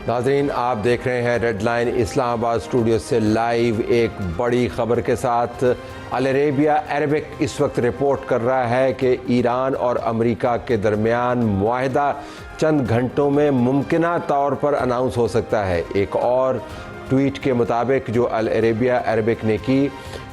नाज़रीन, आप देख रहे हैं रेड लाइन इस्लामाबाद स्टूडियो से लाइव एक बड़ी खबर के साथ। अल अरेबिया अरबिक इस वक्त रिपोर्ट कर रहा है कि ईरान और अमेरिका के दरमियान मुआहदा चंद घंटों में मुमकिना तौर पर अनाउंस हो सकता है। एक और ट्वीट के मुताबिक जो अल अरेबिया अरबिक ने की,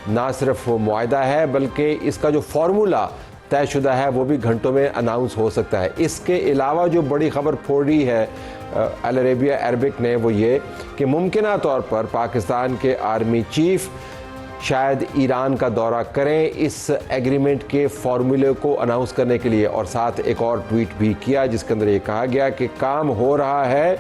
ना सिर्फ वो मुआहदा है बल्कि इसका जो फार्मूला तयशुदा है वो भी घंटों में अनाउंस हो सकता है। इसके अलावा जो बड़ी खबर फोड़ी है अल अरेबिया अरबिक ने, वो ये कि मुमकिना तौर पर पाकिस्तान के आर्मी चीफ शायद ईरान का दौरा करें इस एग्रीमेंट के फार्मूले को अनाउंस करने के लिए। और साथ एक और ट्वीट भी किया जिसके अंदर ये कहा गया कि काम हो रहा है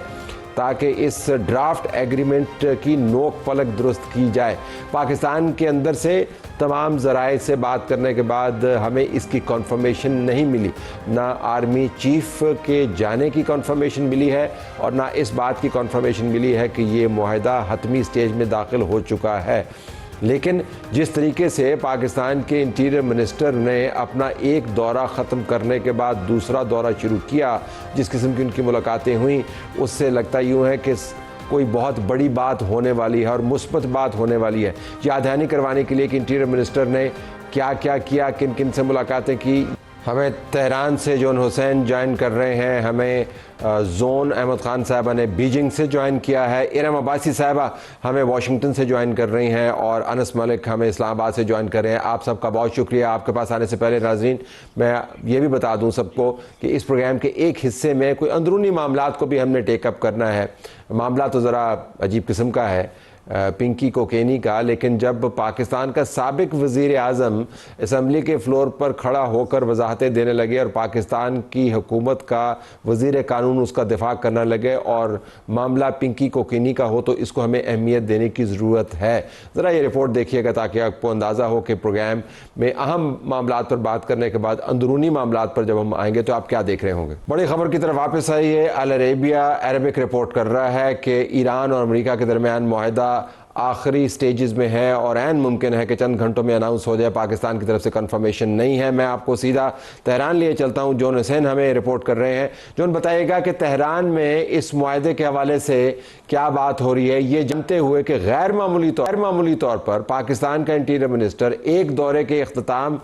ताकि इस ड्राफ्ट एग्रीमेंट की नोक पलक दुरुस्त की जाए। पाकिस्तान के अंदर से तमाम ज़राए से बात करने के बाद हमें इसकी कन्फर्मेशन नहीं मिली, ना आर्मी चीफ के जाने की कन्फर्मेशन मिली है और ना इस बात की कन्फर्मेशन मिली है कि ये मुआहदा हतमी स्टेज में दाखिल हो चुका है। लेकिन जिस तरीके से पाकिस्तान के इंटीरियर मिनिस्टर ने अपना एक दौरा ख़त्म करने के बाद दूसरा दौरा शुरू किया, जिस किस्म की उनकी मुलाकातें हुई, उससे लगता यूँ है कि कोई बहुत बड़ी बात होने वाली है और मुस्बत बात होने वाली है। याद दहानी करवाने के लिए कि इंटीरियर मिनिस्टर ने क्या क्या किया, किन किन से मुलाकातें की। हमें तेहरान से जॉन हुसैन ज्वाइन कर रहे हैं, हमें जोन अहमद ख़ान साहबा ने बीजिंग से ज्वाइन किया है, इरम अब्बासी साहबा हमें वाशिंगटन से ज्वाइन कर रही हैं और अनस मलिक हमें इस्लामाबाद से ज्वाइन कर रहे हैं। आप सबका बहुत शुक्रिया। आपके पास आने से पहले नाज़रीन मैं ये भी बता दूं सबको कि इस प्रोग्राम के एक हिस्से में कोई अंदरूनी मामलात को भी हमने टेकअप करना है। मामला तो ज़रा अजीब किस्म का है, पिंकी कोकेनी का, लेकिन जब पाकिस्तान का साबिक वज़ीर आज़म असम्बली के फ्लोर पर खड़ा होकर वजाहतें देने लगे और पाकिस्तान की हुकूमत का वज़ीर कानून उसका दिफा करने लगे और मामला पिंकी कोकेनी का हो, तो इसको हमें अहमियत देने की ज़रूरत है। ज़रा ये रिपोर्ट देखिएगा ताकि आपको अंदाज़ा हो कि प्रोग्राम में अहम मामलात पर बात करने के बाद अंदरूनी मामलात पर जब हम आएंगे तो आप क्या देख रहे होंगे। बड़ी खबर की तरफ वापस आई है। अल अरेबिया अरबिक रिपोर्ट कर रहा है कि ईरान और अमेरिका के दरमियान मुआहदा आखिरी स्टेजेस में है और ऐन मुमकिन है कि चंद घंटों में अनाउंस हो जाए। पाकिस्तान की तरफ से कंफर्मेशन नहीं है। मैं आपको सीधा तेहरान लिए चलता हूं। जॉन हुसैन हमें रिपोर्ट कर रहे हैं। जॉन, बताइएगा कि तेहरान में इस मुआहदे के हवाले से क्या बात हो रही है, ये जानते हुए कि गैर मामूली तौर पर पाकिस्तान का इंटीरियर मिनिस्टर एक दौरे के इख्तिताम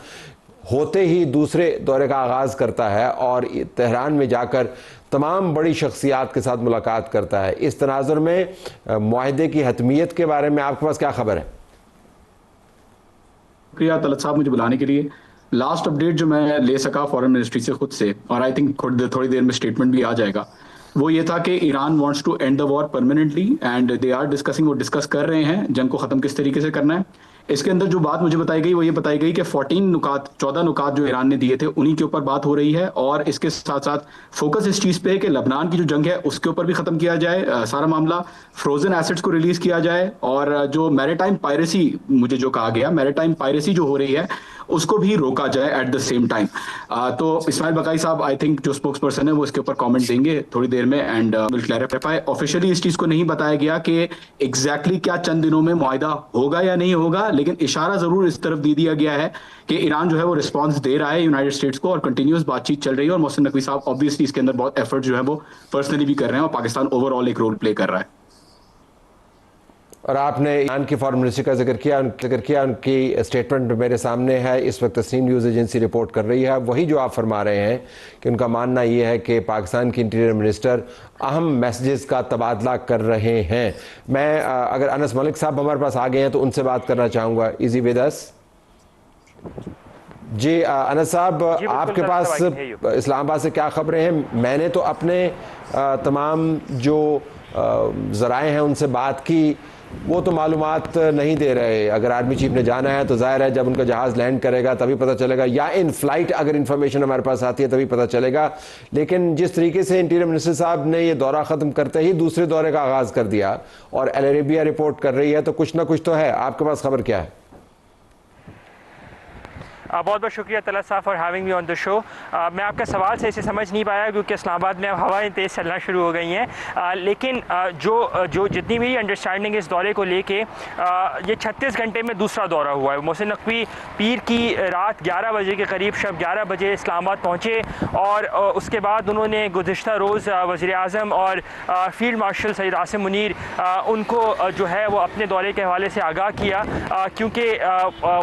होते ही दूसरे दौरे का आगाज़ करता है और तेहरान में जाकर तमाम बड़ी शख्सियात के साथ मुलाकात करता है। इस तनाजुर में मुआहदे की हतमियत के बारे में आपके पास क्या खबर है? शुक्रिया तलत साहब मुझे बुलाने के लिए। लास्ट अपडेट जो मैं ले सका फॉरेन मिनिस्ट्री से खुद से, और आई थिंक थोड़ी देर में स्टेटमेंट भी आ जाएगा, वो ये था कि Iran wants to end the war permanently and they are discussing, वो डिस्कस कर रहे हैं जंग को ख़त्म किस तरीके से करना है। इसके अंदर जो बात मुझे बताई गई वो ये बताई गई कि 14 नुकात जो ईरान ने दिए थे उन्हीं के ऊपर बात हो रही है और इसके साथ साथ फोकस इस चीज़ पे है कि लबनान की जो जंग है उसके ऊपर भी ख़त्म किया जाए सारा मामला, फ्रोजन एसेट्स को रिलीज़ किया जाए और जो मैरीटाइम पायरेसी, मुझे जो कहा गया मैरीटाइम पायरेसी जो हो रही है उसको भी रोका जाए एट द सेम टाइम। तो इस्माइल बकाई साहब आई थिंक जो स्पोक्स पर्सन है वो इसके ऊपर कमेंट देंगे थोड़ी देर में एंड विल क्लैरिफाई। ऑफिशियली इस चीज़ को नहीं बताया गया कि एग्जैक्टली क्या चंद दिनों में मुआहदा होगा या नहीं होगा, लेकिन इशारा ज़रूर इस तरफ दे दिया गया है कि ईरान जो है वो रिस्पांस दे रहा है यूनाइटेड स्टेट्स को और कंटिन्यूस बातचीत चल रही है और मोहसिन नकवी साहब ऑब्वियसली इसके अंदर बहुत एफर्ट जो है वो पर्सनली भी कर रहे हैं और पाकिस्तान ओवरऑल एक रोल प्ले कर रहा है। और आपने ईरान की फॉरेन मिनिस्ट्री का जिक्र किया, उनकी स्टेटमेंट मेरे सामने है। इस वक्त तस्नीम न्यूज़ एजेंसी रिपोर्ट कर रही है वही जो आप फरमा रहे हैं कि उनका मानना ये है कि पाकिस्तान के इंटीरियर मिनिस्टर अहम मैसेजेस का तबादला कर रहे हैं। मैं अगर अनस मलिक साहब हमारे पास आ गए हैं तो उनसे बात करना चाहूँगा। इजी विद अस जी। अनस साहब, आपके पास इस्लामाबाद से क्या खबरें हैं? मैंने तो अपने तमाम जो ज़राए हैं उनसे बात की, वो तो मालूमात नहीं दे रहे। अगर आर्मी चीफ ने जाना है तो जाहिर है जब उनका जहाज़ लैंड करेगा तभी पता चलेगा, या इन फ्लाइट अगर इन्फॉर्मेशन हमारे पास आती है तभी पता चलेगा। लेकिन जिस तरीके से इंटीरियर मिनिस्टर साहब ने ये दौरा ख़त्म करते ही दूसरे दौरे का आगाज़ कर दिया और अल अरेबिया रिपोर्ट कर रही है, तो कुछ ना कुछ तो है। आपके पास खबर क्या है? बहुत बहुत शुक्रिया तलत साहब for having me on the show. मैं आपका सवाल से इसे समझ नहीं पाया क्योंकि इस्लामाबाद में अब हवाएं तेज़ चलना शुरू हो गई हैं, लेकिन जो जितनी मेरी अंडरस्टैंडिंग इस दौरे को लेके ये 36 घंटे में दूसरा दौरा हुआ है। मोहसिन नकवी पीर की रात 11 बजे के करीब शब 11 बजे इस्लामाबाद पहुँचे और उसके बाद उन्होंने गुज़िश्ता रोज़ वज़ीर आज़म और फील्ड मार्शल सैयद आसिम मुनीर उनको जो है वो अपने दौरे के हवाले से आगाह किया, क्योंकि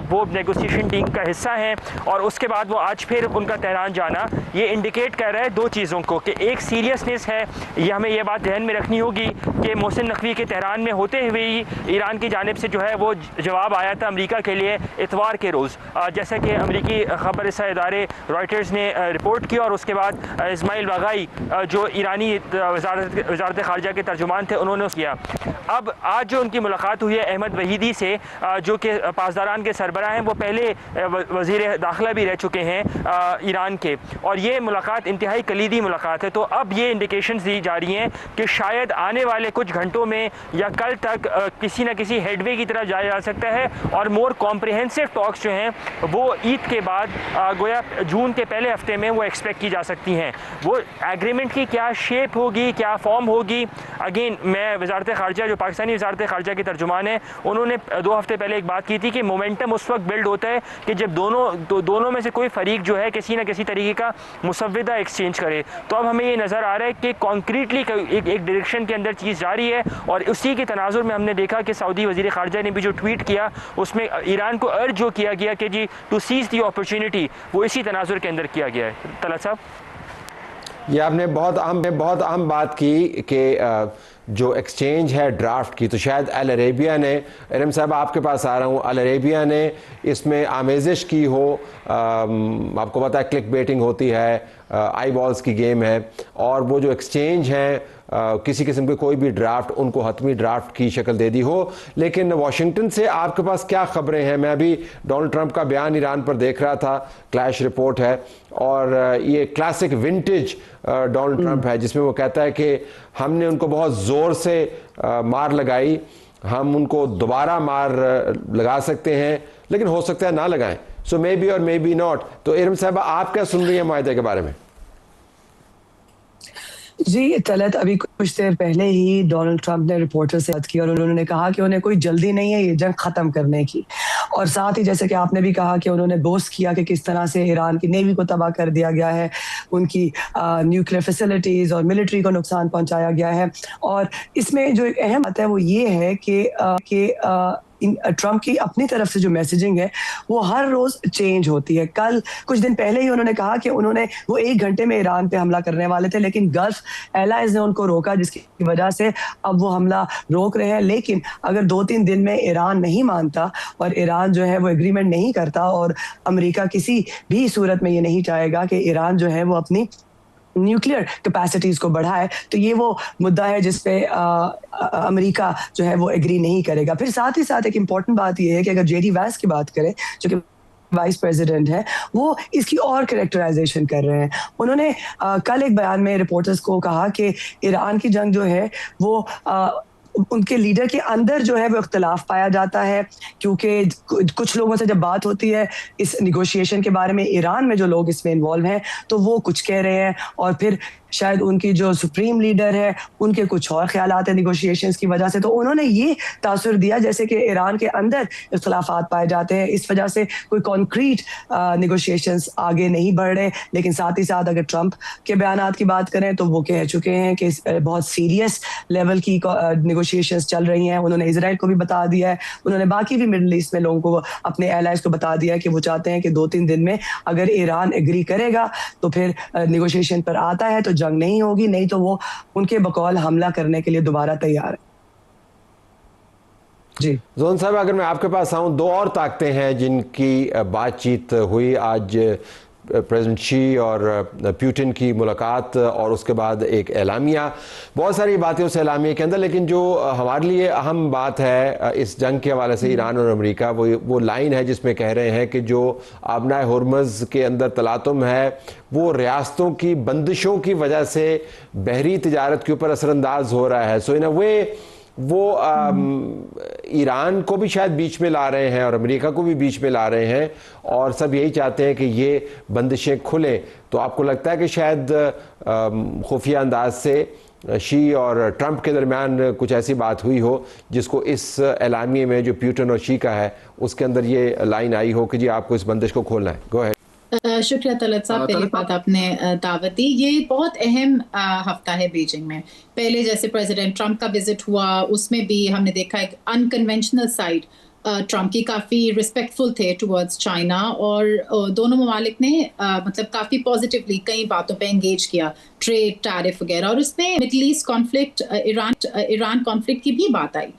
वो नेगोशिएशन टीम का हिस्सा हैं। और उसके बाद वो आज फिर उनका तेहरान जाना ये इंडिकेट कर रहा है दो चीज़ों को, कि एक सीरियसनेस है, ये हमें ये बात ध्यान में रखनी होगी कि मोहसिन नकवी के तेहरान में होते हुए ही ईरान की जानिब से जो है वो जवाब आया था अमेरिका के लिए इतवार के रोज़, जैसा कि अमेरिकी ख़बर रसा इदारे रॉयटर्स ने रिपोर्ट किया। और उसके बाद इस्माइल बागाई जो ईरानी वज़ारत ख़ारजा के तर्जुमान थे उन्होंने किया। अब आज जो उनकी मुलाकात हुई है अहमद वहीदी से, जो कि पासदारान के सरबराह हैं, वो पहले वज़ीर दाखिला भी रह चुके हैं ईरान के, और ये मुलाकात इंतहाई कलीदी मुलाकात है। तो अब ये इंडिकेशंस दी जा रही हैं कि शायद आने वाले कुछ घंटों में या कल तक किसी न किसी हेडवे की तरफ जाया जा सकता है और मोर कॉम्प्रिहेंसिव टॉक्स जो हैं वो ईद के बाद गोया जून के पहले हफ्ते में वो एक्सपेक्ट की जा सकती हैं। वो एग्रीमेंट की क्या शेप होगी, क्या फॉर्म होगी, अगेन मैं वज़ारत ख़ारजा जो पाकिस्तानी वज़ारत ख़ारजा के तर्जुमान है उन्होंने 2 हफ्ते पहले एक बात की थी कि मोमेंटम उस वक्त बिल्ड होता है कि जब दोनों में से कोई फरीक जो है किसी न किसी तरीके का मुसव्विदा एक्सचेंज करे। तो अब हमें ये नज़र आ रहा है कि कॉन्क्रीटली एक डायरेक्शन के अंदर चीज़ जारी है, और उसी के तनाजुर में हमने देखा कि सऊदी वज़ीर ख़ारजा ने भी जो ट्वीट किया उसमें ईरान को अर्ज जो किया गया कि जी टू सीज़ दी अपॉर्चुनिटी, वो इसी तनाजुर के अंदर किया गया है। तलत साहब, ये आपने बहुत अहम बात की कि जो एक्सचेंज है ड्राफ्ट की, तो शायद अल अरेबिया ने, इरम साहब आपके पास आ रहा हूँ, अल अरेबिया ने इसमें आमेज़िश की हो। आपको पता है क्लिक बेटिंग होती है, आई बॉल्स की गेम है, और वो जो एक्सचेंज है किसी किस्म के कोई भी ड्राफ्ट उनको हतमी ड्राफ्ट की शक्ल दे दी हो। लेकिन वाशिंगटन से आपके पास क्या खबरें हैं? मैं अभी डोनाल्ड ट्रंप का बयान ईरान पर देख रहा था, क्लैश रिपोर्ट है, और ये क्लासिक विंटेज डोनाल्ड ट्रंप है जिसमें वो कहता है कि हमने उनको बहुत ज़ोर से मार लगाई, हम उनको दोबारा मार लगा सकते हैं, लेकिन हो सकता है ना लगाएं, सो मे बी और मे बी नॉट। तो इरम साहब आप क्या सुन रही हैं माहिदे के बारे में? जी तलत, अभी कुछ देर पहले ही डोनाल्ड ट्रंप ने रिपोर्टर से बात की और उन्होंने कहा कि उन्हें कोई जल्दी नहीं है ये जंग ख़त्म करने की, और साथ ही जैसे कि आपने भी कहा कि उन्होंने बोस्ट किया कि किस तरह से ईरान की नेवी को तबाह कर दिया गया है, उनकी न्यूक्लियर फैसिलिटीज़ और मिलिट्री को नुकसान पहुंचाया गया है। और इसमें जो एक अहम बात है वो ये है कि ट्रंप की अपनी तरफ से जो मैसेजिंग है वो हर रोज चेंज होती है। कल कुछ दिन पहले ही उन्होंने कहा कि वो 1 घंटे में ईरान पे हमला करने वाले थे, लेकिन गल्फ एलाइज ने उनको रोका, जिसकी वजह से अब वो हमला रोक रहे हैं। लेकिन अगर 2-3 दिन में ईरान नहीं मानता और ईरान जो है वो एग्रीमेंट नहीं करता, और अमेरिका किसी भी सूरत में ये नहीं चाहेगा कि ईरान जो है वो अपनी न्यूक्लियर कैपेसिटीज को बढ़ाए, तो ये वो मुद्दा है जिसपे अमेरिका जो है वो एग्री नहीं करेगा। फिर साथ ही साथ एक इम्पॉर्टेंट बात ये है कि अगर जेडी वैंस की बात करें जो कि वाइस प्रेसिडेंट है, वो इसकी और कैरेक्टराइजेशन कर रहे हैं। उन्होंने कल एक बयान में रिपोर्टर्स को कहा कि ईरान की जंग जो है वो उनके लीडर के अंदर जो है वो इख्तलाफ पाया जाता है, क्योंकि कुछ लोगों से जब बात होती है इस निगोशिएशन के बारे में, ईरान में जो लोग इसमें इन्वॉल्व हैं तो वो कुछ कह रहे हैं, और फिर शायद उनकी जो सुप्रीम लीडर है उनके कुछ और ख्यालात हैं निगोशिएशंस की वजह से। तो उन्होंने ये तासुर दिया जैसे कि ईरान के अंदर इख्तलाफात पाए जाते हैं, इस वजह से कोई कॉन्क्रीट निगोशिएशंस आगे नहीं बढ़ रहे। लेकिन साथ ही साथ अगर ट्रंप के बयानात की बात करें तो वो कह चुके हैं कि बहुत सीरियस लेवल की निगोशिएशंस चल रही हैं। उन्होंने इजराइल को भी बता दिया है, उन्होंने बाकी भी मिडल ईस्ट में लोगों को, अपने एलाइज को बता दिया है कि वो चाहते हैं कि 2-3 दिन में अगर ईरान एग्री करेगा तो फिर निगोशिएशन पर आता है तो जंग नहीं होगी, नहीं तो वो उनके बकौल हमला करने के लिए दोबारा तैयार है। जी जोन साहब, अगर मैं आपके पास आऊं, 2 और ताकतें हैं जिनकी बातचीत हुई आज, प्रेसिडेंट शी और पुतिन की मुलाकात और उसके बाद एक एलामिया। बहुत सारी बातें उस एलामिया के अंदर, लेकिन जो हमारे लिए अहम बात है इस जंग के हवाले से ईरान और अमेरिका, वो लाइन है जिसमें कह रहे हैं कि जो आबनाए हुर्मुज़ के अंदर तलातुम है वो रियासतों की बंदिशों की वजह से बहरी तिजारत के ऊपर असरअंदाज हो रहा है। सो इन अ वे वो ईरान को भी शायद बीच में ला रहे हैं और अमेरिका को भी बीच में ला रहे हैं और सब यही चाहते हैं कि ये बंदिशें खुलें। तो आपको लगता है कि शायद खुफिया अंदाज से शी और ट्रंप के दरमियान कुछ ऐसी बात हुई हो जिसको इस एलामिये में जो प्यूटन और शी का है उसके अंदर ये लाइन आई हो कि जी आपको इस बंदिश को खोलना है? Go ahead. शुक्रिया तलत साहब, पहली बात आपने दावत दी। ये बहुत अहम हफ्ता है बीजिंग में। पहले जैसे प्रेसिडेंट ट्रंप का विजिट हुआ उसमें भी हमने देखा एक अनकन्वेंशनल साइड ट्रंप की, काफ़ी रिस्पेक्टफुल थे टुवर्ड्स चाइना और दोनों ममालिक ने मतलब काफ़ी पॉजिटिवली कई बातों पे एंगेज किया, ट्रेड, टैरिफ वगैरह। और उसमें middle east conflict, Iran conflict की भी बात आई।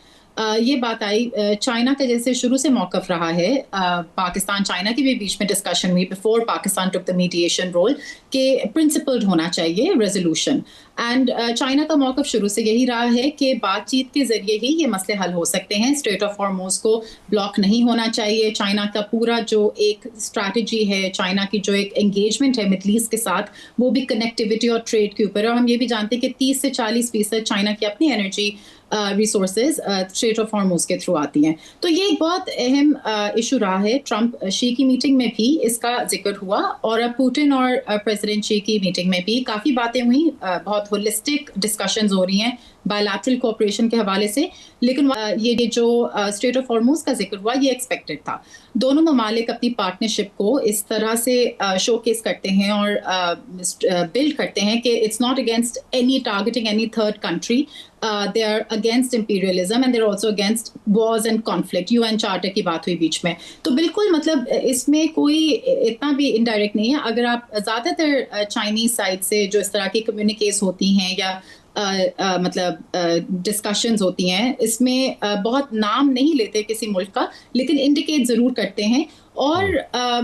ये बात आई चाइना का जैसे शुरू से मौकफ रहा है, पाकिस्तान चाइना की भी बीच में डिस्कशन हुई before Pakistan took the mediation role कि प्रिंसिपल्ड होना चाहिए रेजोल्यूशन। एंड चाइना का मौकफ शुरू से यही रहा है कि बातचीत के जरिए ही ये मसले हल हो सकते हैं, स्ट्रेट ऑफ हॉर्मुज को ब्लॉक नहीं होना चाहिए। चाइना का पूरा जो एक स्ट्रैटेजी है, चाइना की जो एक एंगेजमेंट है मिडल ईस्ट के साथ, वो भी कनेक्टिविटी और ट्रेड के ऊपर है। और हम ये भी जानते हैं कि 30 से 40% चाइना की अपनी energy resources straight of Hormuz के थ्रू आती हैं। तो ये एक बहुत अहम इशू रहा है। ट्रंप शी की मीटिंग में भी इसका जिक्र हुआ और अब पुतिन और प्रेसिडेंट शी की मीटिंग में भी काफ़ी बातें हुई, बहुत होलिस्टिक डिस्कशंस हो रही हैं बायलैटरल कोऑपरेशन के हवाले से। लेकिन ये जो स्ट्रेट ऑफ हॉर्मुज का जिक्र हुआ ये एक्सपेक्टेड था। दोनों ममालिक अपनी पार्टनरशिप को इस तरह से शोकेस करते हैं और बिल्ड करते हैं कि it's not against any targeting any third country, they are against imperialism and they're also against wars and conflict। UN charter की बात हुई बीच में। तो बिल्कुल मतलब इसमें कोई इतना भी इनडायरेक्ट नहीं है। अगर आप ज़्यादातर चाइनीज साइड से जो इस तरह की कम्युनिकेस होती हैं या मतलब डिस्कशंस होती हैं, इसमें बहुत नाम नहीं लेते किसी मुल्क का, लेकिन इंडिकेट ज़रूर करते हैं। और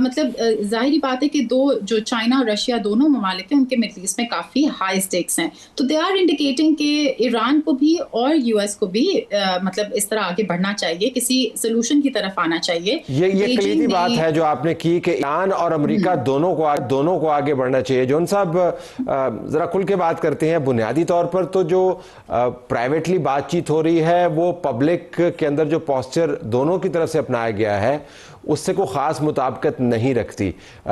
मतलब जाहिर बात है कि दो जो चाइना और रशिया दोनों ममालिक हैं उनके मिडल ईस्ट में काफ़ी हाई स्टेक्स हैं। तो दे आर इंडिकेटिंग कि ईरान को भी और यूएस को भी मतलब इस तरह आगे बढ़ना चाहिए, किसी सोल्यूशन की तरफ आना चाहिए। ये कलीदी बात है जो आपने की कि ईरान और अमेरिका दोनों को आगे बढ़ना चाहिए। जॉन साहब ज़रा खुल के बात करते हैं। बुनियादी तौर पर तो जो प्राइवेटली बातचीत हो रही है वो पब्लिक के अंदर जो पोस्चर दोनों की तरफ से अपनाया गया है उससे कोई ख़ास मुताबिकत नहीं रखती।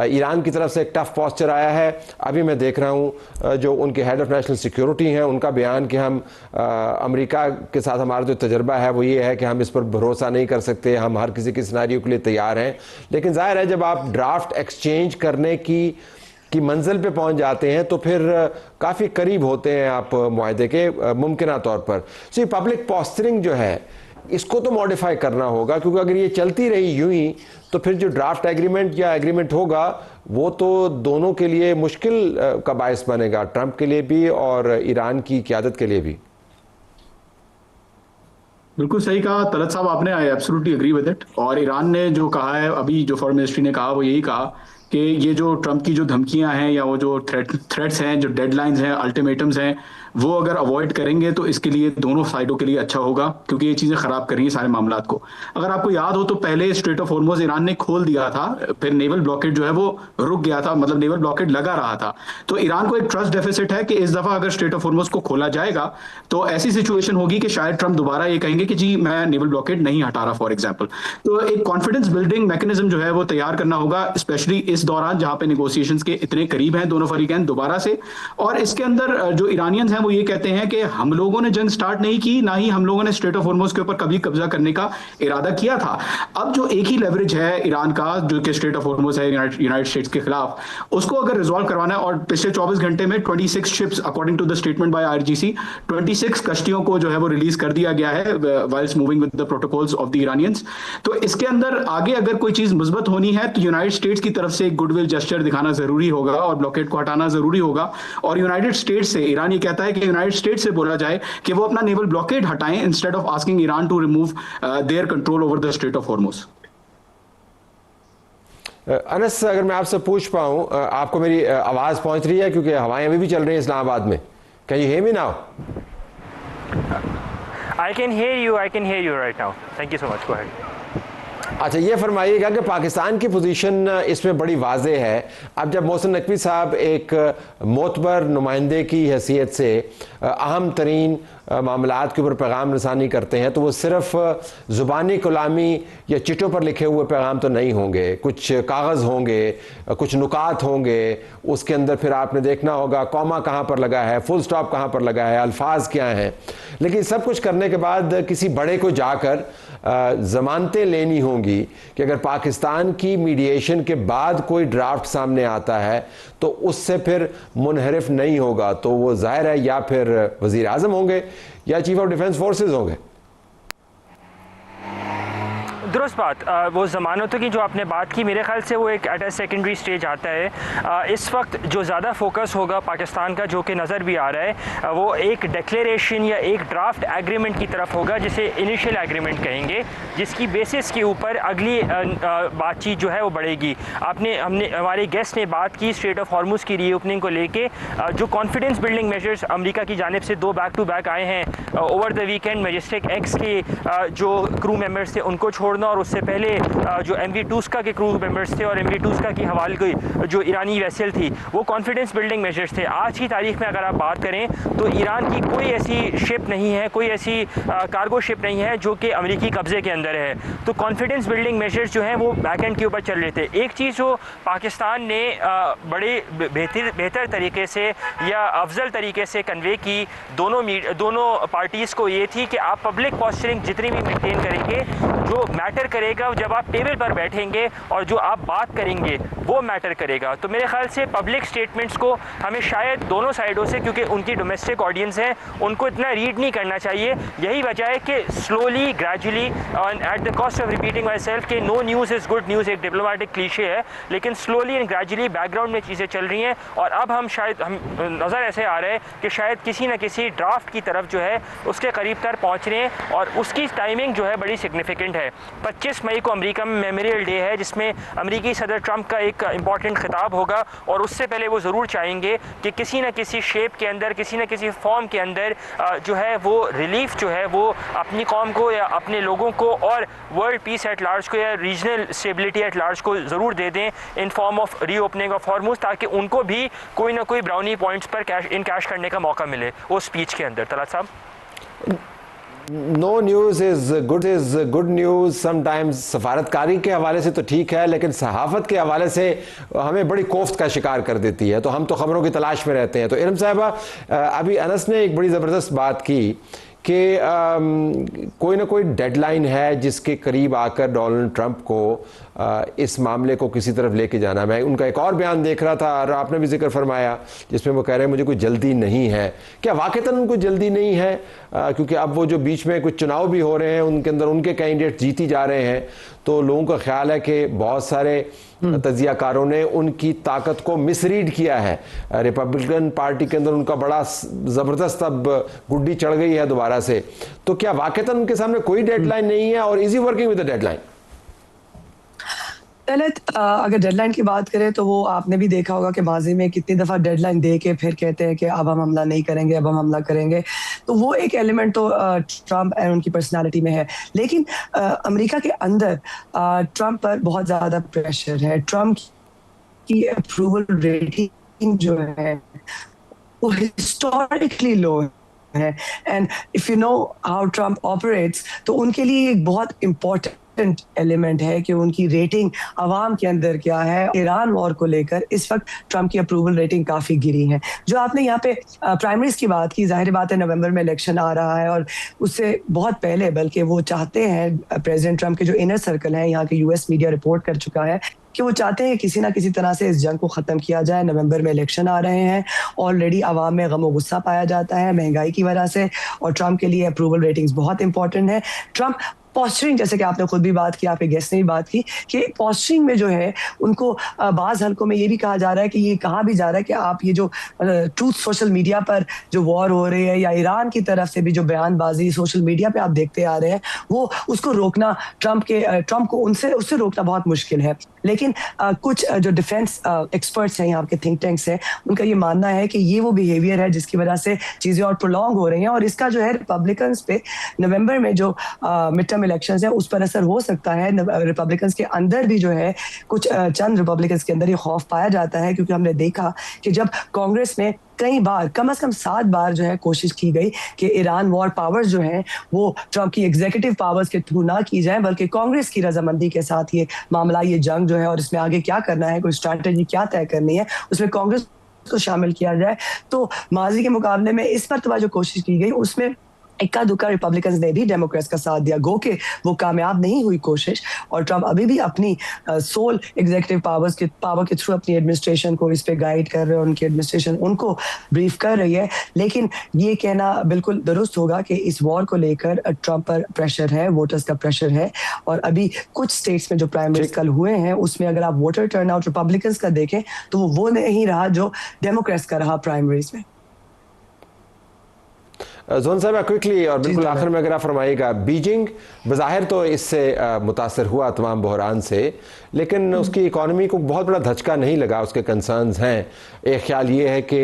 ईरान की तरफ से एक टफ पोस्चर आया है। अभी मैं देख रहा हूँ जो उनके हेड ऑफ नेशनल सिक्योरिटी हैं उनका बयान कि हम अमेरिका के साथ हमारा जो तजर्बा है वो ये है कि हम इस पर भरोसा नहीं कर सकते, हम हर किसी की सिनेरियो के लिए तैयार हैं। लेकिन जाहिर है जब आप ड्राफ्ट एक्सचेंज करने की मंजिल पे पहुंच जाते हैं तो फिर काफ़ी करीब होते हैं आप मुआहदे के मुमकिन तौर पर। तो ये पब्लिक पोस्चरिंग जो है इसको तो मॉडिफाई करना होगा, क्योंकि अगर ये चलती रही यूं ही तो फिर जो ड्राफ्ट एग्रीमेंट या एग्रीमेंट होगा वो तो दोनों के लिए मुश्किल का बायस बनेगा, ट्रंप के लिए भी और ईरान की क़यादत के लिए भी। बिल्कुल सही कहा तलत साहब आपने, I absolutely agree with it. और ईरान ने जो कहा है, अभी जो फॉरेन मिनिस्ट्री ने कहा वो यही कहा कि ये जो ट्रंप की जो धमकियां हैं या वो जो थ्रेट्स हैं, जो डेडलाइंस हैं, अल्टीमेटम्स हैं, वो अगर अवॉइड करेंगे तो इसके लिए दोनों साइडों के लिए अच्छा होगा, क्योंकि ये चीज़ें ख़राब कर रही हैं सारे मामलात को। अगर आपको याद हो तो पहले स्ट्रेट ऑफ हॉर्मुज ईरान ने खोल दिया था, फिर नेवल ब्लॉकेड जो है वो रुक गया था, मतलब नेवल ब्लॉकेड लगा रहा था। तो ईरान को एक ट्रस्ट डेफिसिट है कि इस दफ़ा अगर स्ट्रेट ऑफ हॉर्मुज को खोला जाएगा तो ऐसी सिचुएशन होगी कि शायद ट्रंप दोबारा ये कहेंगे कि जी मैं नेवल ब्लॉकेड नहीं हटा रहा, फॉर एग्जाम्पल। तो एक कॉन्फिडेंस बिल्डिंग मैकेनिज्म जो है वो तैयार करना होगा, स्पेशली इस दौरान जहाँ पे नेगोशिएशंस के इतने करीब हैं दोनों फरीकैन दोबारा से। और इसके अंदर जो ईरानियंस हैं वो ये कहते हैं कि हम लोगों ने जंग स्टार्ट नहीं की, ना ही हम लोगों ने स्ट्रेट ऑफ हॉर्मुज के ऊपर कभी कब्जा करने का इरादा किया था। अब जो एक ही लेवरेज है ईरान का, जो कि स्ट्रेट ऑफ हॉर्मुज है यूनाइटेड स्टेट्स के खिलाफ, उसको अगर रिजॉल्व करवाना है, और पिछले 24 घंटे में 26 ships according to the statement by IRGC 26 कश्तियों को जो है वो रिलीज कर दिया गया है whilst moving with the protocols of the Iranians. तो इसके अंदर आगे अगर कोई चीज मुस्बत होनी है तो यूनाइटेड स्टेट्स की तरफ से एक गुडविल जेस्चर दिखाना जरूरी होगा और ब्लॉकेड को हटाना जरूरी होगा। और यूनाइटेड स्टेट्स से, ईरान ये कहता है कि यूनाइटेड स्टेट्स से बोला जाए कि वो अपना नेवल ब्लॉकेड हटाएं instead of asking Iran to remove their control over the strait of Hormuz. Anas, अगर मैं आपसे पूछ पाऊं, आपको मेरी आवाज पहुंच रही है? क्योंकि हवाएं अभी भी चल रही हैं इस्लामाबाद में। Can you hear me now? I can hear you right now. Thank you so much. Go ahead. अच्छा, ये फरमाइएगा कि पाकिस्तान की पोजीशन इसमें बड़ी वाज़ेह है। अब जब मोहसिन नकवी साहब एक मोतबर नुमाइंदे की हैसियत से अहम तरीन मामलात के ऊपर पैगाम रसानी करते हैं तो वो सिर्फ ज़ुबानी गुलामी या चिट्ठों पर लिखे हुए पैगाम तो नहीं होंगे, कुछ कागज़ होंगे, कुछ नुकात होंगे, उसके अंदर फिर आपने देखना होगा कॉमा कहाँ पर लगा है, फुल स्टॉप कहाँ पर लगा है, अल्फाज क्या हैं। लेकिन सब कुछ करने के बाद किसी बड़े को जाकर ज़मानतें लेनी होंगी कि अगर पाकिस्तान की मीडिएशन के बाद कोई ड्राफ्ट सामने आता है तो उससे फिर मुनहरिफ नहीं होगा, तो वो जाहिर है या फिर वज़ीर आज़म होंगे या चीफ ऑफ डिफेंस फोर्सेस होंगे। दुरुस्त बात। वो ज़मानतों की जो आपने बात की, मेरे ख्याल से वो एक एट अ सेकेंडरी स्टेज आता है। इस वक्त जो ज़्यादा फोकस होगा पाकिस्तान का, जो कि नज़र भी आ रहा है, वो एक डिक्लेरेशन या एक ड्राफ्ट एग्रीमेंट की तरफ होगा जिसे इनिशियल एग्रीमेंट कहेंगे, जिसकी बेसिस के ऊपर अगली बातचीत जो है वो बढ़ेगी। हमारे गेस्ट ने बात की स्ट्रेट ऑफ हॉर्मुज़ की रीओपनिंग को लेके, जो कॉन्फिडेंस बिल्डिंग मेजर्स अमेरिका की जानिब से 2 बैक टू बैक आए हैं over the weekend. Majestic x के जो क्रू मेंबर्स थे उनको छोड़ना, और उससे पहले जो MV टूस्का के क्रू मेंबर्स थे और MV टूस्का की हवाले की जो ईरानी वेसल थी, वो कॉन्फिडेंस बिल्डिंग मेजर्स थे। आज की तारीख में अगर आप बात करें तो ईरान की कोई ऐसी शिप नहीं है, कोई ऐसी कार्गो शिप नहीं है जो कि अमेरिकी कब्जे के अंदर है। तो कॉन्फिडेंस बिल्डिंग मेजर्स जो हैं वो बैक एंड के ऊपर चल रहे थे। एक चीज़ जो पाकिस्तान ने बड़े बेहतर तरीके से या अफजल तरीके से कन्वे की दोनों पार्टीज़ को, ये थी कि आप पब्लिक पॉस्चरिंग जितनी भी मेंटेन करेंगे, जो मैटर करेगा जब आप टेबल पर बैठेंगे और जो आप बात करेंगे वो मैटर करेगा। तो मेरे ख्याल से पब्लिक स्टेटमेंट्स को हमें शायद दोनों साइडों से, क्योंकि उनकी डोमेस्टिक ऑडियंस है, उनको इतना रीड नहीं करना चाहिए। यही वजह है कि slowly gradually at the cost of repeating myself कि no news is good news एक डिप्लोमेटिक क्लीशे है, लेकिन स्लोली एंड ग्रेजुअली बैकग्राउंड में चीज़ें चल रही हैं। और अब हम नज़र ऐसे आ रहा है कि शायद किसी न किसी ड्राफ्ट की तरफ जो है उसके करीब तर पहुँच रहे हैं, और उसकी टाइमिंग जो है बड़ी सिग्निफिकेंट है। 25 मई को अमेरिका में मेमोरियल डे है, जिसमें अमेरिकी सदर ट्रंप का एक इंपॉर्टेंट खिताब होगा, और उससे पहले वो ज़रूर चाहेंगे कि किसी न किसी शेप के अंदर, किसी न किसी फॉर्म के अंदर जो है वो रिलीफ जो है वो अपनी कौम को या अपने लोगों को और वर्ल्ड पीस एट लार्ज को या रीजनल स्टेबिलिटी एट लार्ज को ज़रूर दे दें in form of reopening of Hormuz, ताकि उनको भी कोई ना कोई ब्राउनी पॉइंट्स पर कैश करने का मौका मिले वो स्पीच के अंदर। तलत साहब, no news is good news sometimes. सफारतकारी के हवाले से तो ठीक है, लेकिन सहाफ़त के हवाले से हमें बड़ी कोफ्त का शिकार कर देती है, तो हम तो ख़बरों की तलाश में रहते हैं। तो इरम साहिबा, अभी अनस ने एक बड़ी ज़बरदस्त बात की कि कोई ना कोई डेडलाइन है जिसके करीब आकर डोनाल्ड ट्रंप को इस मामले को किसी तरफ लेके जाना। मैं उनका एक और बयान देख रहा था और आपने भी जिक्र फरमाया जिसमें वो कह रहे हैं मुझे कोई जल्दी नहीं है। क्या वाकईतन उनको जल्दी नहीं है? क्योंकि अब वो जो बीच में कुछ चुनाव भी हो रहे हैं, उनके अंदर उनके कैंडिडेट जीती जा रहे हैं, तो लोगों का ख्याल है कि बहुत सारे तजियाकारों ने उनकी ताकत को मिसरीड किया है। रिपब्लिकन पार्टी के अंदर उनका बड़ा ज़बरदस्त अब गुड्डी चढ़ गई है दोबारा से। तो क्या वाकईतन उनके सामने कोई डेडलाइन नहीं है, और is he working with the deadline? अगर डेडलाइन की बात करें तो वो आपने भी देखा होगा कि माजी में कितनी दफ़ा डेडलाइन दे के फिर कहते हैं कि अब हम हमला नहीं करेंगे, अब हम हमला करेंगे। तो वो एक एलिमेंट तो ट्रंप एंड उनकी पर्सनालिटी में है। लेकिन अमेरिका के अंदर ट्रंप पर बहुत ज़्यादा प्रेशर है। ट्रंप की अप्रूवल रेटिंग जो है वो हिस्टोरिकली लो है, and if you know how Trump operates, तो उनके लिए एक बहुत इम्पोर्टेंट एलिमेंट है कि उनकी रेटिंग आवाम के अंदर क्या है। ईरान वॉर को लेकर इस वक्त ट्रंप की अप्रूवल रेटिंग काफ़ी गिरी है। जो आपने यहाँ पे प्राइमरीज की बात की, जाहिर बात है नवंबर में इलेक्शन आ रहा है, और उससे बहुत पहले बल्कि वो चाहते हैं, प्रेसिडेंट ट्रंप के जो इनर सर्कल है, यहाँ के US मीडिया रिपोर्ट कर चुका है कि वो चाहते हैं किसी ना किसी तरह से इस जंग को ख़त्म किया जाए। नवंबर में इलेक्शन आ रहे हैं, ऑलरेडी आवाम में गम और गुस्सा पाया जाता है महंगाई की वजह से, और ट्रंप के लिए अप्रूवल रेटिंग्स बहुत इंपॉर्टेंट है। ट्रंप पॉस्चरिंग, जैसे कि आपने खुद भी बात की, आपके गेस्ट ने भी बात की कि पॉस्चरिंग में जो है उनको बाज़ हल्कों में ये भी कहा जा रहा है कि ये कहा भी जा रहा है कि आप ये जो ट्रूथ सोशल मीडिया पर जो वॉर हो रही है, या ईरान की तरफ से भी जो बयानबाजी सोशल मीडिया पे आप देखते आ रहे हैं, वो उसको रोकना ट्रंप को उससे रोकना बहुत मुश्किल है। लेकिन कुछ जो डिफेंस एक्सपर्ट्स हैं, यहाँ के थिंक टैंक्स हैं, उनका ये मानना है कि ये वो बिहेवियर है जिसकी वजह से चीज़ें और प्रोलॉन्ग हो रही हैं, और इसका जो है रिपब्लिकन्स पे नवंबर में जो मिड टर्म टर्म इलेक्शंस है उस पर असर हो सकता है। रिपब्लिकन्स के अंदर भी जो है कुछ चंद रिपब्लिकन्स के अंदर ये खौफ पाया जाता है, क्योंकि हमने देखा कि जब कांग्रेस में कई बार, कम से कम 7 बार जो है कोशिश की गई कि ईरान वॉर पावर्स जो हैं वो ट्रम्प की एग्जीक्यूटिव पावर्स के थ्रू ना की जाए, बल्कि कांग्रेस की रजामंदी के साथ ये मामला, ये जंग जो है और इसमें आगे क्या करना है, कोई स्ट्रैटेजी क्या तय करनी है, उसमें कांग्रेस को शामिल किया जाए। तो माजी के मुकाबले में इस मरतबा जो कोशिश की गई उसमें इक्का दुक्का रिपब्लिकन्स ने भी डेमोक्रेट्स का साथ दिया, गो के वो कामयाब नहीं हुई कोशिश, और ट्रम्प अभी भी अपनी सोल एग्जीक्यूटिव पावर के थ्रू अपनी एडमिनिस्ट्रेशन को इस पे गाइड कर रहे हैं, उनकी एडमिनिस्ट्रेशन उनको ब्रीफ कर रही है। लेकिन ये कहना बिल्कुल दुरुस्त होगा कि इस वॉर को लेकर ट्रम्प पर प्रेशर है, वोटर्स का प्रेशर है, और अभी कुछ स्टेट्स में जो प्राइमरीज कल हुए हैं उसमें अगर आप वोटर टर्नआउट रिपब्लिकन्स का देखें तो वो नहीं रहा जो डेमोक्रेट्स का रहा प्राइमरीज में। जोन साहब क्विकली और बिल्कुल आखिर में अगर आप फरमाइएगा, बीजिंग बज़ाहिर तो इससे मुतासर हुआ तमाम बहरान से, लेकिन उसकी इकॉनमी को बहुत बड़ा धचका नहीं लगा, उसके कंसर्न्स हैं। एक ख्याल ये है कि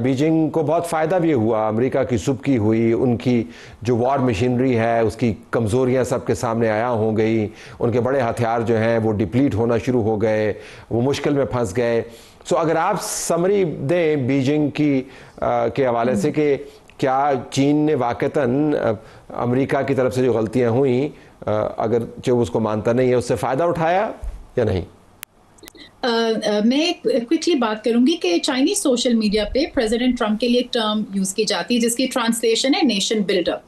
बीजिंग को बहुत फ़ायदा भी हुआ, अमेरिका की सुबकी हुई, उनकी जो वॉर मशीनरी है उसकी कमज़ोरियाँ सबके सामने आया हो गई, उनके बड़े हथियार जो हैं वो डिप्लीट होना शुरू हो गए, वो मुश्किल में फंस गए। सो अगर आप समरी दें बीजिंग की के हवाले से कि क्या चीन ने वाक़तन अमेरिका की तरफ से जो गलतियां हुई, अगर जो उसको मानता नहीं है, उससे फ़ायदा उठाया या नहीं? मैं क्विकली बात करूंगी कि चाइनीज सोशल मीडिया पे प्रेसिडेंट ट्रम्प के लिए एक टर्म यूज़ की जाती है जिसकी ट्रांसलेशन है नेशन बिल्डर,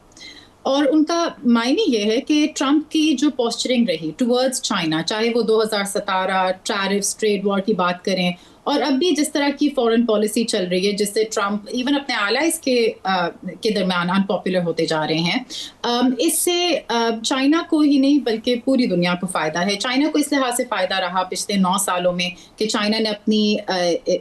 और उनका मायने ये है कि ट्रम्प की जो पोस्चरिंग रही टुवर्ड्स चाइना, चाहे वो 2017 टैरिफ्स, ट्रेड वॉर की बात करें, और अब भी जिस तरह की फॉरेन पॉलिसी चल रही है जिससे ट्रम्प इवन अपने आलाइज के दरमियान अनपॉपुलर होते जा रहे हैं, इससे चाइना को ही नहीं बल्कि पूरी दुनिया को फ़ायदा है। चाइना को इस लिहाज से फ़ायदा रहा पिछले 9 सालों में कि चाइना ने अपनी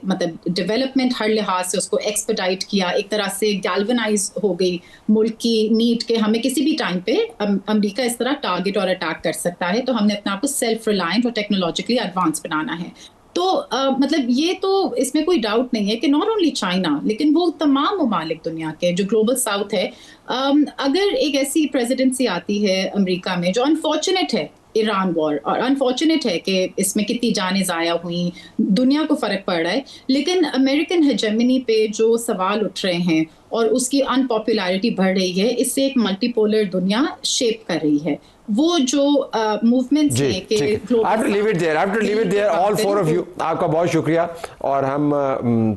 मतलब डेवलपमेंट हर लिहाज से उसको एक्सपर्टाइट किया, एक तरह से गैल्वनाइज हो गई मुल्क की नीड के हमें किसी भी टाइम पे अमेरिका इस तरह टारगेट और अटैक कर सकता है, तो हमने अपने आप को सेल्फ रिलायंट और टेक्नोलॉजिकली एडवांस बनाना है। तो मतलब ये तो इसमें कोई डाउट नहीं है कि नॉट ओनली चाइना लेकिन वो तमाम ममालिक दुनिया के जो ग्लोबल साउथ है, अगर एक ऐसी प्रेसिडेंसी आती है अमेरिका में जो अनफॉर्चुनेट है, ईरान वॉर, और अनफॉर्चुनेट है कि इसमें कितनी जानें ज़ाया हुई, दुनिया को फ़र्क पड़ रहा है, लेकिन अमेरिकन हेजेमनी पे जो सवाल उठ रहे हैं और उसकी अनपॉपुलैरिटी बढ़ रही है, इससे एक मल्टीपोलर दुनिया शेप कर रही है। वो जो मूवमेंट्स हैं कि ऑल फोर ऑफ यू, आपका बहुत शुक्रिया, और हम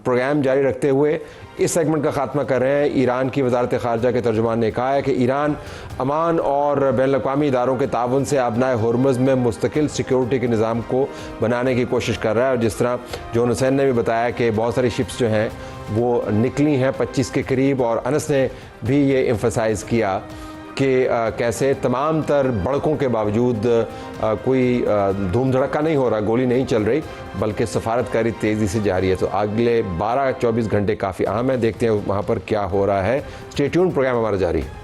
प्रोग्राम जारी रखते हुए इस सेगमेंट का खात्मा कर रहे हैं। ईरान की वजारत ख़ारजा के तर्जुमान ने कहा है कि ईरान अमान और बैनुल-अक़वामी इदारों के ताउन से आबनाए हुर्मुज़ में मुस्तकिल सिक्योरिटी के निज़ाम को बनाने की कोशिश कर रहा है, और जिस तरह जोन हुसैन ने भी बताया कि बहुत सारी शिप्स जो हैं वो निकली हैं 25 के करीब, और अनस ने भी ये एम्फसाइज़ किया कि कैसे तमाम तर बड़कों के बावजूद कोई धूम धड़का नहीं हो रहा, गोली नहीं चल रही, बल्कि सफारतकारी तेज़ी से जारी है। तो अगले 12-24 घंटे काफ़ी अहम है, देखते हैं वहाँ पर क्या हो रहा है। स्टे ट्यून, प्रोग्राम हमारा जारी है।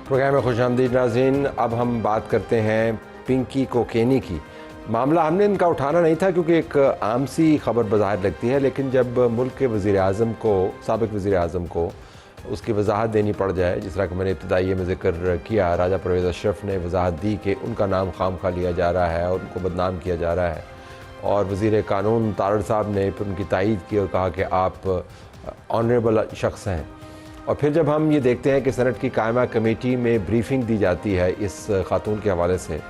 प्रोग्राम में खुशामदीद नाज़रीन। अब हम बात करते हैं पिंकी कोकेनी की। मामला हमने इनका उठाना नहीं था क्योंकि एक आम सी खबर बज़ाहिर लगती है, लेकिन जब मुल्क के वज़ीर-ए-आज़म को, साबिक़ वज़ीर-ए-आज़म को उसकी वजाहत देनी पड़ जाए, जिस तरह कि मैंने इब्तदाई में ज़िक्र किया, राजा परवेज़ अशरफ ने वजाहत दी कि उनका नाम खामखा लिया जा रहा है और उनको बदनाम किया जा रहा है, और वज़ीर कानून तारड़ साहब ने फिर उनकी तायीद की और कहा कि आप ऑनरेबल शख्स हैं। और फिर जब हम ये देखते हैं कि सेनेट की कायमा कमेटी में ब्रीफिंग दी जाती है इस खातून के हवाले से,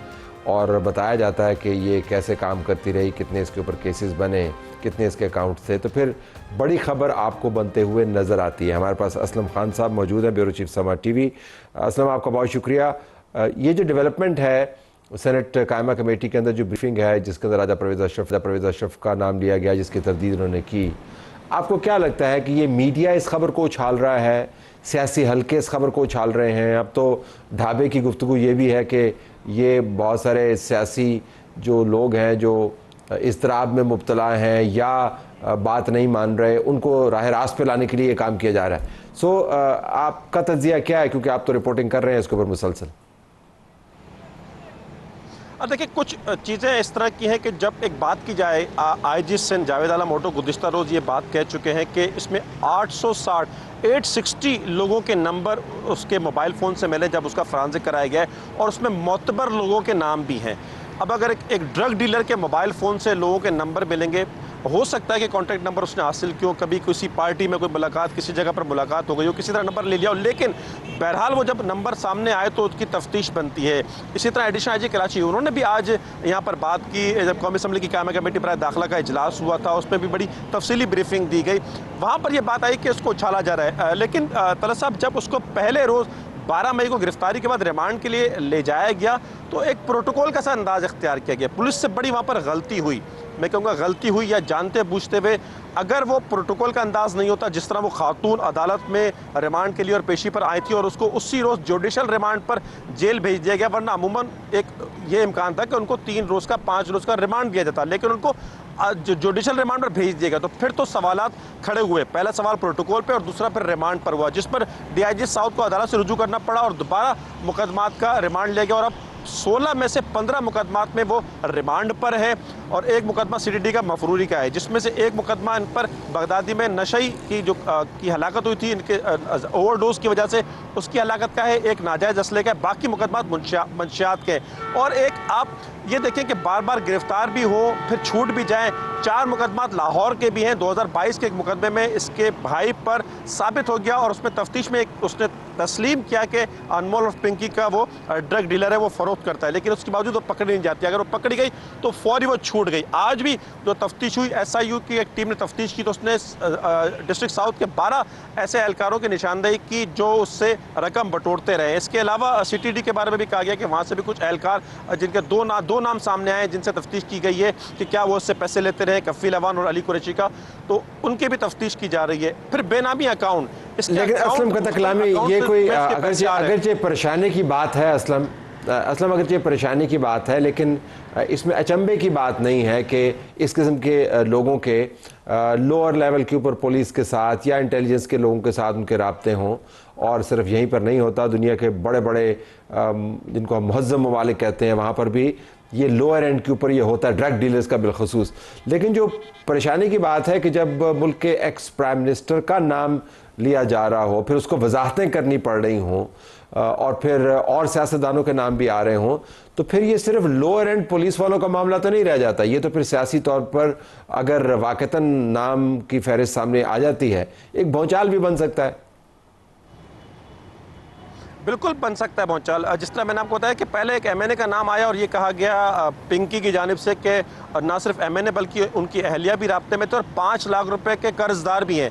और बताया जाता है कि ये कैसे काम करती रही, कितने इसके ऊपर केसेस बने, कितने इसके अकाउंट थे, तो फिर बड़ी ख़बर आपको बनते हुए नज़र आती है। हमारे पास असलम खान साहब मौजूद हैं, ब्यूरो चीफ समा टीवी। असलम, आपका बहुत शुक्रिया। ये जो डेवलपमेंट है सेनेट कायमा कमेटी के अंदर, जो ब्रीफिंग है जिसके अंदर राजा परवेज़ अशरफ का नाम लिया गया, जिसकी तरदीद उन्होंने की, आपको क्या लगता है कि ये मीडिया इस खबर को उछाल रहा है, सियासी हल्के इस खबर को उछाल रहे हैं? अब तो ढाबे की गुफ्तगू ये भी है कि ये बहुत सारे सियासी जो लोग हैं जो इज़्तिराब में मुब्तला हैं या बात नहीं मान रहे, उनको राह रास्त पे लाने के लिए ये काम किया जा रहा है। सो आपका तज्जिया क्या है, क्योंकि आप तो रिपोर्टिंग कर रहे हैं इसके ऊपर मुसलसल? और देखिए कुछ चीज़ें इस तरह की हैं कि जब एक बात की जाए, आईजी सिंध जावेद आला भुट्टो गुज़िश्ता रोज़ ये बात कह चुके हैं कि इसमें 860 लोगों के नंबर उसके मोबाइल फ़ोन से मिले जब उसका फॉरेंसिक कराया गया है, और उसमें मोतबर लोगों के नाम भी हैं। अब अगर एक ड्रग डीलर के मोबाइल फ़ोन से लोगों के नंबर मिलेंगे, हो सकता है कि कॉन्टैक्ट नंबर उसने हासिल किया, कभी किसी पार्टी में कोई मुलाकात, किसी जगह पर मुलाकात हो गई हो, किसी तरह नंबर ले लिया हो, लेकिन बहरहाल वो जब नंबर सामने आए तो उसकी तफ्तीश बनती है। इसी तरह एडिशनल आईजी कराची उन्होंने भी आज यहाँ पर बात की, जब कौमी असम्बली की कायम कमेटी पर दाखिला का इजलास हुआ था, उसमें भी बड़ी तफसीली ब्रीफिंग दी गई। वहाँ पर यह बात आई कि उसको उछाला जा रहा है, लेकिन तलत साहब जब उसको पहले रोज़ 12 मई को गिरफ्तारी के बाद रिमांड के लिए ले जाया गया तो एक प्रोटोकॉल का सा अंदाज इख्तियार किया गया। पुलिस से बड़ी वहाँ पर गलती हुई, मैं कहूँगा गलती हुई, या जानते बूझते हुए अगर वो प्रोटोकॉल का अंदाज़ नहीं होता, जिस तरह वो खातून अदालत में रिमांड के लिए और पेशी पर आई थी और उसको उसी रोज़ जुडिशल रिमांड पर जेल भेज दिया गया, वरना अमूमन एक ये इम्कान था कि उनको 3 रोज़ का 5 रोज़ का रिमांड दिया जाता, लेकिन उनको जुडिशल रिमांड पर भेज दिया गया। तो फिर तो सवालात खड़े हुए, पहला सवाल प्रोटोकॉल पे और दूसरा फिर रिमांड पर हुआ, जिस पर डीआईजी साउथ को अदालत से रुजू करना पड़ा और दोबारा मुकदमात का रिमांड लिया गया, और अब 16 में से 15 मुकदमात में वो रिमांड पर है और एक मुकदमा सीडीडी का मफरूरी का है, जिसमें से एक मुकदमा इन पर बगदादी में नशई की जो की हलाकत हुई थी, इनके ओवरडोज की वजह से उसकी हलाकत का है, एक नाजायज़ असले का है, बाकी मुकदमात मंशियात के। और एक आप ये देखें कि बार बार गिरफ्तार भी हो फिर छूट भी जाएं। 4 मुकदमात लाहौर के भी हैं। 2022 के एक मुकदमे में इसके भाई पर साबित हो गया और उसमें तफ्तीश में उसने तस्लीम किया कि अनमोल ऑफ पिंकी का वो ड्रग डीलर है, वो फरोख्त करता है, लेकिन उसके बावजूद वो पकड़ी नहीं जाती। अगर वो पकड़ी गई तो फौरी वो छूट गई। आज भी जो तफ्तीश हुई, SIU की एक टीम ने तफ्तीश की तो उसने डिस्ट्रिक्ट साउथ के 12 ऐसे एहलकारों की निशानदेही की जो उससे रकम बटोरते रहे। इसके अलावा CTD के बारे में भी कहा गया कि वहाँ से भी कुछ एहलकार जिनके दो नाम सामने आए जिनसे तफ्तीश की गई है कि क्या वो उससे पैसे लेते रहे, कफील अवान और अली कुरैशी का, तो उनकी भी तफ्तीश की जा रही है। फिर बेनामी अकाउंट, लेकिन असलम कता कलामी ये कोई अगरचे परेशानी की बात है, असलम अगरचे परेशानी की बात है, लेकिन इसमें अचंभे की बात नहीं है कि इस किस्म के लोगों के लोअर लेवल के ऊपर पुलिस के साथ या इंटेलिजेंस के लोगों के साथ उनके राब्ते हों। और सिर्फ यहीं पर नहीं होता, दुनिया के बड़े बड़े जिनको हम मुहज़्ज़म ममालिक कहते हैं वहाँ पर भी ये लोअर एंड के ऊपर ये होता है, ड्रग डीलर्स का बिलखसूस। लेकिन जो परेशानी की बात है कि जब मुल्क के एक्स प्राइम मिनिस्टर का नाम लिया जा रहा हो, फिर उसको वजाहतें करनी पड़ रही हों और फिर और सियासतदानों के नाम भी आ रहे हों, तो फिर ये सिर्फ लोअर एंड पुलिस वालों का मामला तो नहीं रह जाता। ये तो फिर सियासी तौर पर अगर वाक़तन नाम की फहरिस्त सामने आ जाती है, एक भौचाल भी बन सकता है। बिल्कुल बन सकता है भौचाल। जिस तरह मैंने आपको बताया कि पहले एक MNA का नाम आया और ये कहा गया पिंकी की जानिब से कि ना सिर्फ MNA बल्कि उनकी अहलिया भी राब्ते में थे और 5 लाख रुपए के कर्जदार भी हैं,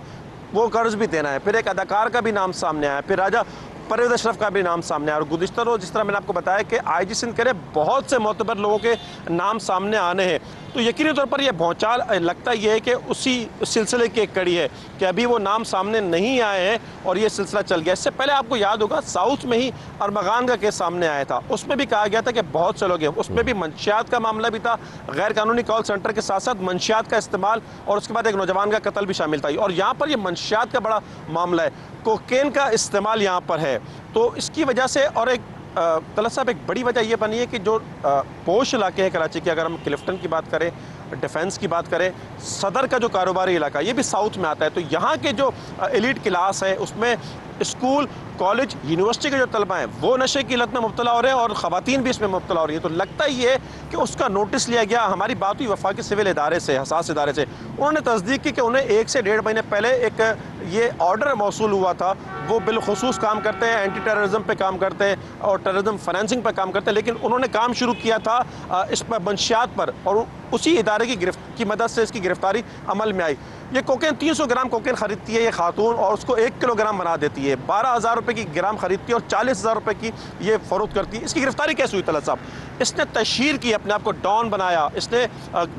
वो कर्ज भी देना है। फिर एक अदाकार का भी नाम सामने आया, फिर राजा परवेज़ अशरफ का भी नाम सामने आया। और गुज़िश्ता रोज़ जिस तरह मैंने आपको बताया कि IG सिंध के बहुत से मोतबर लोगों के नाम सामने आने हैं, तो यकीनी तौर पर यह भौचाल लगता ये है कि उसी सिलसिले की एक कड़ी है कि अभी वो नाम सामने नहीं आए हैं और ये सिलसिला चल गया। इससे पहले आपको याद होगा साउथ में ही अरमगान का केस सामने आया था, उसमें भी कहा गया था कि बहुत से लोग हैं, उसमें भी मंशियात का मामला भी था, गैर कानूनी कॉल सेंटर के साथ साथ मंशियात का इस्तेमाल और उसके बाद एक नौजवान का कत्ल भी शामिल था। और यहाँ पर ये मंशियात का बड़ा मामला है, कोकेन का इस्तेमाल यहाँ पर है। तो इसकी वजह से और एक तलत साहब एक बड़ी वजह यह बनी है कि जो पोश इलाके हैं कराची के, अगर हम क्लिफ्टन की बात करें, डिफेंस की बात करें, सदर का जो कारोबारी इलाका ये भी साउथ में आता है, तो यहाँ के जो एलिट क्लास है उसमें स्कूल, कॉलेज, यूनिवर्सिटी के जो तलबा हैं वो नशे की लत में मुब्तला हो रहे हैं और ख़वातीन भी इसमें मुब्तला हो रही है। तो लगता ही है कि उसका नोटिस लिया गया। हमारी बात हुई वफाकी सिविल इदारे से, हसास इदारे से, उन्होंने तस्दीक की कि उन्हें 1 से 1.5 महीने पहले एक ये ऑर्डर मौसूल हुआ था। वो बिलखुसूस काम करते हैं, एंटी टेररिज्म पे काम करते हैं और टेररिज्म फाइनेंसिंग पर काम करते हैं, लेकिन उन्होंने काम शुरू किया था इस पर मंशियात पर और उसी इदारे की मदद से इसकी गिरफ्तारी अमल में आई। ये कोकेन 300 ग्राम कोकेन खरीदती है ये खातून और उसको 1 किलोग्राम बना देती है, 12,000 रुपये की ग्राम खरीदती है और 40,000 रुपये की ये फरोख्त करती है। इसकी गिरफ्तारी कैसे हुई तलत साहब? इसने तशहीर की, अपने आप को डॉन बनाया, इसने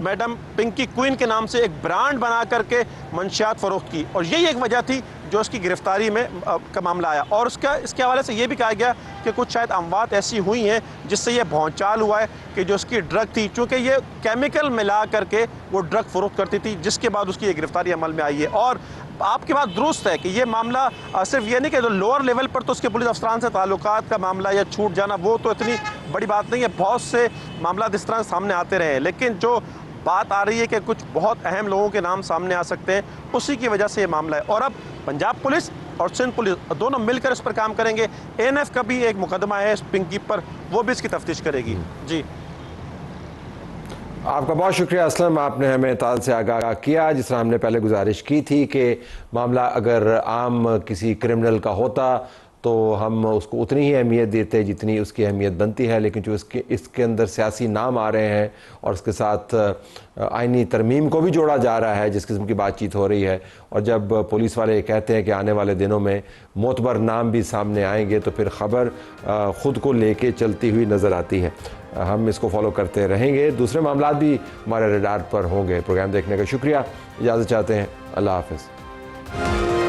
मैडम पिंकी क्वीन के नाम से एक ब्रांड बना करके मंशियात फरोख्त की और यही एक वजह थी जो इसकी गिरफ्तारी में का मामला आया। और इसके हवाले से ये भी कहा गया कि कुछ शायद अमवात ऐसी हुई हैं जिससे ये भौचाल हुआ है कि जो उसकी ड्रग थी, चूँकि ये केमिकल मिला करके वो ड्रग फरोख्त करती थी, जिसके बाद उसकी ये गिरफ्तारी अमल में आई है। और आपकी बात दुरुस्त है कि ये मामला सिर्फ ये नहीं कि जो लोअर लेवल पर तो उसके पुलिस अफसरान से ताल्लुकात का मामला या छूट जाना वो तो इतनी बड़ी बात नहीं है, बहुत से मामला इस तरह सामने आते रहे हैं, लेकिन जो बात आ रही है कि कुछ बहुत अहम लोगों के नाम सामने आ सकते हैं, उसी की वजह से ये मामला है। और अब पंजाब पुलिस और सिंध पुलिस दोनों मिलकर इस पर काम करेंगे। ANF का भी एक मुकदमा है पिंकी पर, वो भी इसकी तफ्तीश करेगी। जी, आपका बहुत शुक्रिया असलम, आपने हमें ताल से आगाह किया। जिस तरह हमने पहले गुजारिश की थी कि मामला अगर आम किसी क्रिमिनल का होता तो हम उसको उतनी ही अहमियत देते जितनी उसकी अहमियत बनती है, लेकिन जो इसके अंदर सियासी नाम आ रहे हैं और उसके साथ आइनी तरमीम को भी जोड़ा जा रहा है, जिस किस्म की बातचीत हो रही है, और जब पुलिस वाले कहते हैं कि आने वाले दिनों में मोतबर नाम भी सामने आएंगे तो फिर ख़बर ख़ुद को लेके चलती हुई नज़र आती है। हम इसको फॉलो करते रहेंगे, दूसरे मामला भी हमारे रडार पर होंगे। प्रोग्राम देखने का शुक्रिया, इजाज़त चाहते हैं, अल्लाह हाफ़िज़।